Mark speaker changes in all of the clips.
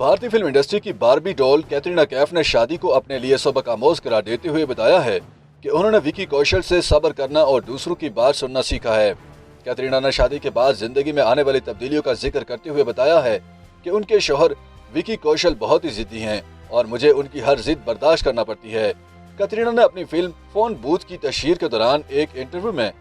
Speaker 1: भारतीय film industry की Barbie doll Katrina Kaif ने शादी को अपने लिए सबक आमोज करार देते हुए बताया है कि उन्होंने विकी कौशल से सब्र करना और दूसरों की बात सुनना सीखा है। कैटरीना ने शादी के बाद जिंदगी में आने वाली तब्दीलियों का जिक्र करते हुए बताया है कि उनके शौहर विकी कौशल बहुत ही जिद्दी हैं और मुझे उनकी हर जिद बर्दाश्त करना पड़ती है। कैटरीना ने अपनी फिल्म फोन बूथ की तशहीर के दौरान एक इंटरव्यू में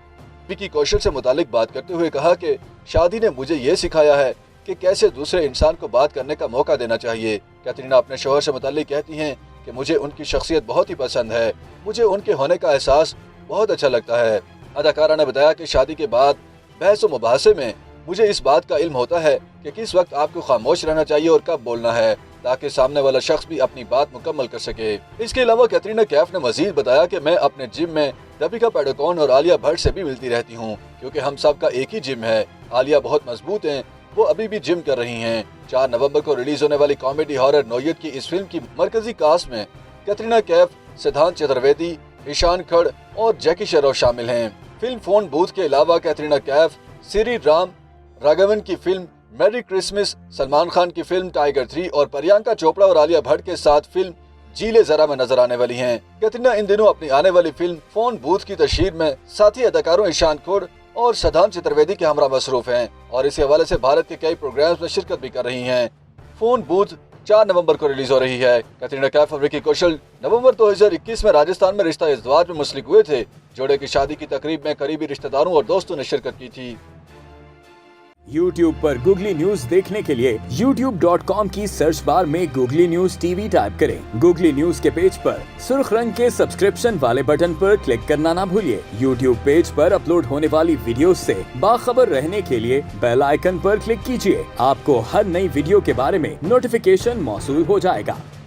Speaker 1: विकी कौशल से मुतालिक बात करते हुए कहा कि शादी ने मुझे ये सिखाया है कि कैसे दूसरे इंसान को बात करने का मौका देना चाहिए। कैटरीना अपने शौहर से मुतालिक कहती हैं कि मुझे उनकी शख्सियत बहुत ही पसंद है, मुझे उनके होने का एहसास बहुत अच्छा लगता है। अदाकारा ने बताया कि शादी के बाद बहस व मुबाहसे में मुझे इस बात का इल्म होता है कि किस वक्त आपको खामोश रहना चाहिए और कब बोलना है ताकि सामने वाला शख्स भी अपनी बात मुकम्मल कर सके। इसके अलावा कैटरीना कैफ ने मजीद बताया कि मैं अपने जिम में दीपिका पादुकोण और आलिया भट्ट से भी मिलती रहती हूँ क्योंकि हम सब का एक ही जिम है। आलिया बहुत मजबूत हैं, वो अभी भी जिम कर रही हैं। 4 नवंबर को रिलीज होने वाली कॉमेडी हॉरर नोयत की इस फिल्म की मरकजी कास्ट में कैटरीना कैफ, सिद्धांत चतुर्वेदी, ईशान खड़ और जैकी श्रॉफ शामिल हैं। फिल्म फोन बूथ के अलावा कैटरीना कैफ श्री राम राघवन की film merry Christmas, Salman Khan की फिल्म टाइगर 3 और प्रियंका चोपड़ा और आलिया भट्ट के साथ फिल्म जीले जरा में नजर आने वाली हैं। कैटरीना इन दिनों अपनी आने वाली फिल्म फोन बूथ की तशहीर में साथी अदाकारों ईशान खड़ और सिद्धांत चतुर्वेदी के हमरा मसरूफ हैं और इसी हवाले से भारत के कई प्रोग्राम्स में शिरकत भी कर रही हैं। फोन बूथ 4 नवंबर को रिलीज हो रही है। कैटरीना कैफ और विकी कौशल नवंबर 2021 में राजस्थान में रिश्ता इज़्दिवाज में मुंसलिक हुए थे। जोड़े की शादी की तकरीब में करीबी रिश्तेदारों और दोस्तों ने शिरकत की थी।
Speaker 2: YouTube पर गूगली न्यूज देखने के लिए youtube.com की सर्च बार में गूगली न्यूज टीवी टाइप करें। गूगली न्यूज के पेज पर सुर्ख रंग के सब्सक्रिप्शन वाले बटन पर क्लिक करना ना भूलिए। YouTube पेज पर अपलोड होने वाली वीडियो से बाखबर रहने के लिए बेल आइकन पर क्लिक कीजिए। आपको हर नई वीडियो के बारे में नोटिफिकेशन मौसूल हो जाएगा।